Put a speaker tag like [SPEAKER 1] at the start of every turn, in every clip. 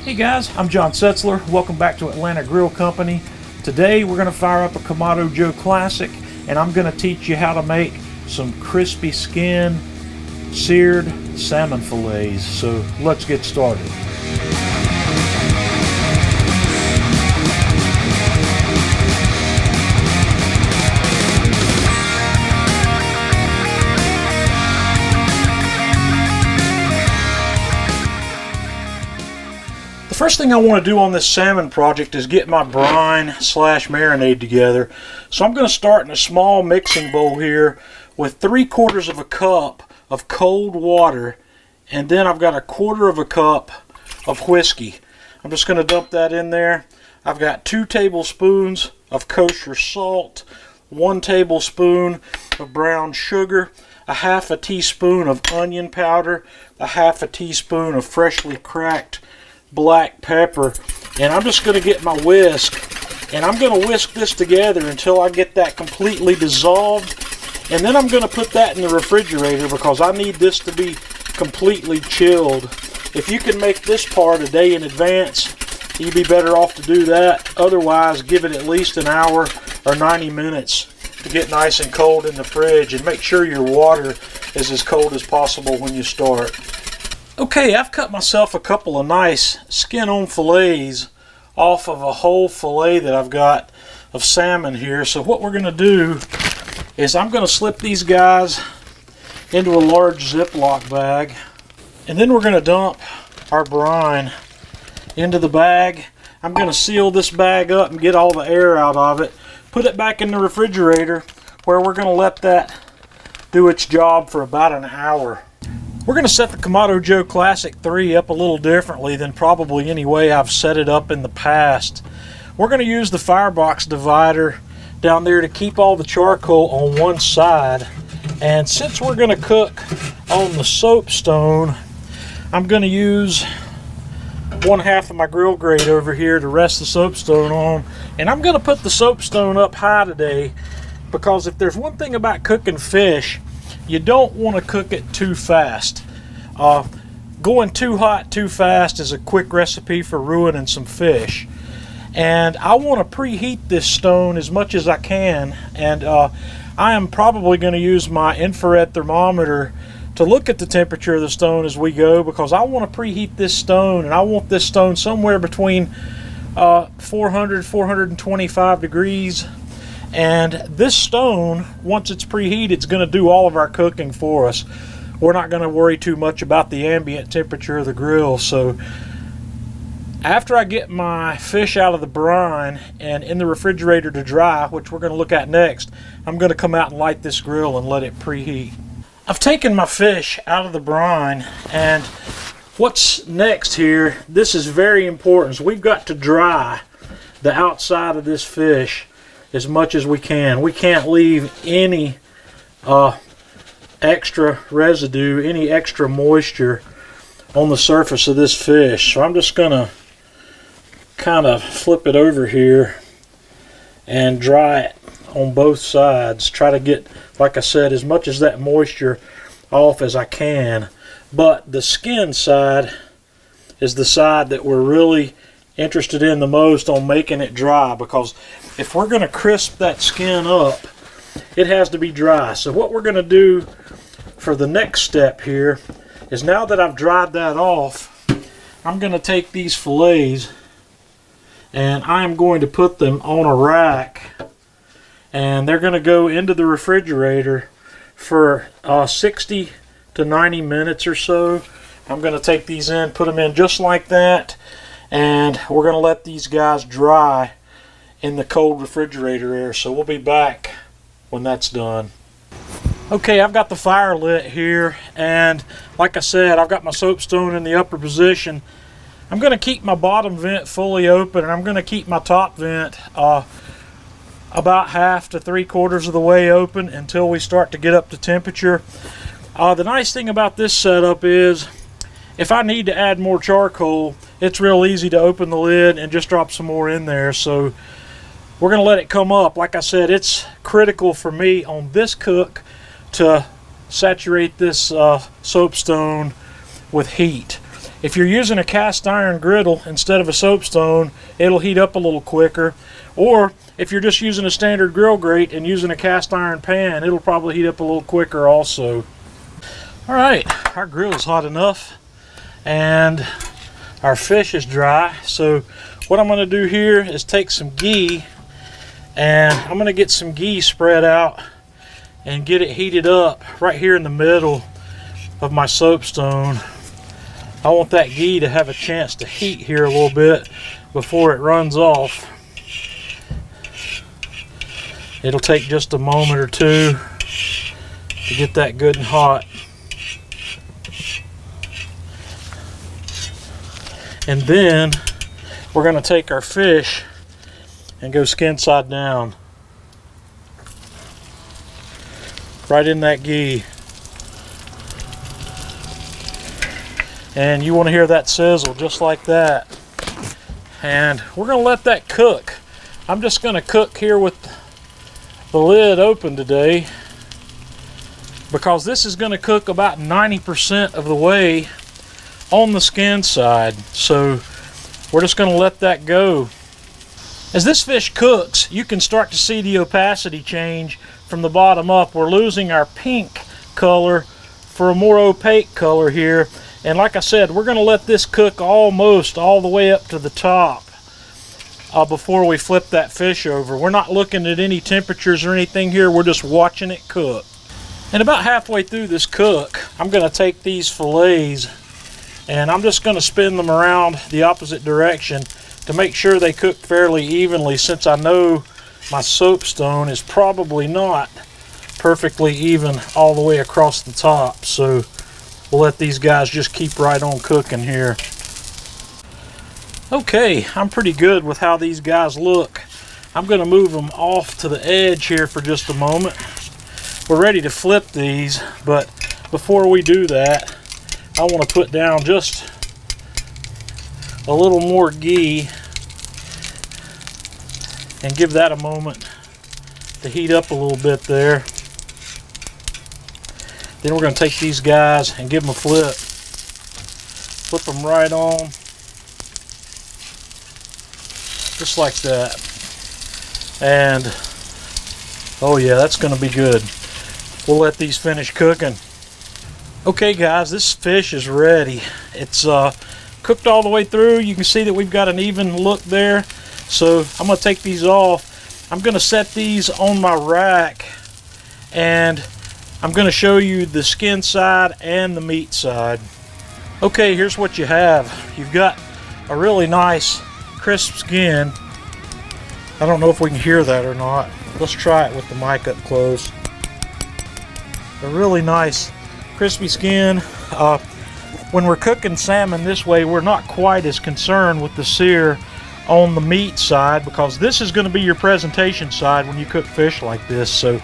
[SPEAKER 1] Hey guys, I'm John Setzler. Welcome back to Atlanta Grill Company. Today we're going to fire up a Kamado Joe Classic, and I'm going to teach you how to make some crispy skin seared salmon fillets. So let's get started. The first thing I want to do on this salmon project is get my brine slash marinade together. So I'm going to start in a small mixing bowl here with 3/4 of a cup of cold water, and then I've got 1/4 of a cup of whiskey. I'm just going to dump that in there. I've got 2 tablespoons of kosher salt, 1 tablespoon of brown sugar, a 1/2 teaspoon of onion powder, a 1/2 teaspoon of freshly cracked black pepper, and I'm just going to get my whisk, and I'm going to whisk this together until I get that completely dissolved, and then I'm going to put that in the refrigerator because I need this to be completely chilled. If you can make this part a day in advance, you'd be better off to do that. Otherwise, give it at least an hour or 90 minutes to get nice and cold in the fridge, and make sure your water is as cold as possible when you start. Okay, I've cut myself a couple of nice skin-on fillets off of a whole fillet that I've got of salmon here. So what we're going to do is I'm going to slip these guys into a large Ziploc bag, and then we're going to dump our brine into the bag. I'm going to seal this bag up and get all the air out of it. Put it back in the refrigerator where we're going to let that do its job for about an hour. We're going to set the Kamado Joe Classic 3 up a little differently than probably any way I've set it up in the past. We're going to use the firebox divider down there to keep all the charcoal on one side. And since we're going to cook on the soapstone, I'm going to use 1/2 of my grill grate over here to rest the soapstone on. And I'm going to put the soapstone up high today because if there's one thing about cooking fish, you don't want to cook it too fast. Going too hot too fast is a quick recipe for ruining some fish. And I want to preheat this stone as much as I can. And I am probably going to use my infrared thermometer to look at the temperature of the stone as we go, because I want to preheat this stone, and I want this stone somewhere between 400, 425 degrees. And this stone, once it's preheated, it's going to do all of our cooking for us. We're not going to worry too much about the ambient temperature of the grill. So after I get my fish out of the brine and in the refrigerator to dry, which we're going to look at next, I'm going to come out and light this grill and let it preheat. I've taken my fish out of the brine, and what's next here, this is very important. So we've got to dry the outside of this fish as much as we can. We can't leave any extra residue, any extra moisture on the surface of this fish. So I'm just going to kind of flip it over here and dry it on both sides. Try to get, like I said, as much as that moisture off as I can. But the skin side is the side that we're really interested in the most on making it dry, because if we're going to crisp that skin up, it has to be dry. So what we're going to do for the next step here is, now that I've dried that off, I'm going to take these fillets and I'm going to put them on a rack, and they're going to go into the refrigerator for 60 to 90 minutes or so. I'm going to take these in, put them in just like that, and we're going to let these guys dry in the cold refrigerator air. So we'll be back when that's done. Okay, I've got the fire lit here, and like I said, I've got my soapstone in the upper position. I'm going to keep my bottom vent fully open, and I'm going to keep my top vent about 1/2 to 3/4 of the way open until we start to get up to temperature. The nice thing about this setup is, if I need to add more charcoal, it's real easy to open the lid and just drop some more in there. So we're going to let it come up. Like I said, it's critical for me on this cook to saturate this soapstone with heat. If you're using a cast iron griddle instead of a soapstone, it'll heat up a little quicker. Or if you're just using a standard grill grate and using a cast iron pan, it'll probably heat up a little quicker also. Alright, our grill is hot enough and our fish is dry. So what I'm going to do here is take some ghee, and I'm going to get some ghee spread out and get it heated up right here in the middle of my soapstone. I want that ghee to have a chance to heat here a little bit before it runs off. It'll take just a moment or two to get that good and hot. And then we're going to take our fish and go skin side down. Right in that ghee. And you want to hear that sizzle just like that. And we're going to let that cook. I'm just going to cook here with the lid open today, because this is going to cook about 90% of the way on the skin side. So we're just going to let that go. As this fish cooks, you can start to see the opacity change from the bottom up. We're losing our pink color for a more opaque color here. And like I said, we're going to let this cook almost all the way up to the top before we flip that fish over. We're not looking at any temperatures or anything here. We're just watching it cook. And about halfway through this cook, I'm going to take these fillets and I'm just going to spin them around the opposite direction to make sure they cook fairly evenly, since I know my soapstone is probably not perfectly even all the way across the top. So we'll let these guys just keep right on cooking here. Okay, I'm pretty good with how these guys look. I'm going to move them off to the edge here for just a moment. We're ready to flip these, but before we do that, I want to put down just a little more ghee and give that a moment to heat up a little bit there. Then we're going to take these guys and give them a flip. Flip them right on. Just like that. And oh yeah, that's going to be good. We'll let these finish cooking. Okay guys, this fish is ready. It's cooked all the way through. You can see that we've got an even look there. So I'm going to take these off. I'm going to set these on my rack, and I'm going to show you the skin side and the meat side. Okay, here's what you have. You've got a really nice crisp skin. I don't know if we can hear that or not. Let's try it with the mic up close. A really nice crispy skin. When we're cooking salmon this way, we're not quite as concerned with the sear on the meat side, because this is going to be your presentation side when you cook fish like this. So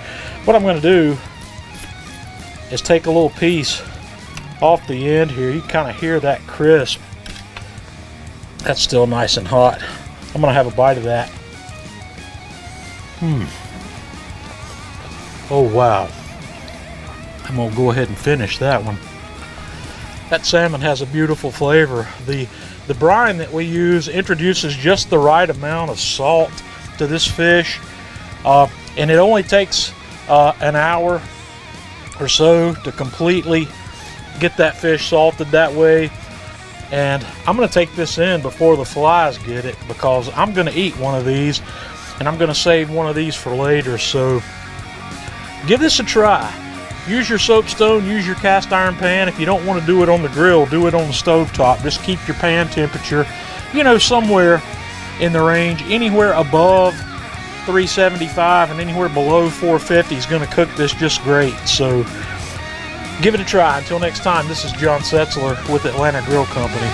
[SPEAKER 1] what I'm going to do is take a little piece off the end here. You can kind of hear that crisp. That's still nice and hot. I'm going to have a bite of that. Oh wow. I'm going to go ahead and finish that one. That salmon has a beautiful flavor. The brine that we use introduces just the right amount of salt to this fish, and it only takes an hour or so to completely get that fish salted that way. And I'm going to take this in before the flies get it, because I'm going to eat one of these, and I'm going to save one of these for later. So give this a try. Use your soapstone, use your cast iron pan. If you don't want to do it on the grill, do it on the stove top. Just keep your pan temperature, you know, somewhere in the range. Anywhere above 375 and anywhere below 450 is going to cook this just great. So give it a try. Until next time, this is John Setzler with Atlanta Grill Company.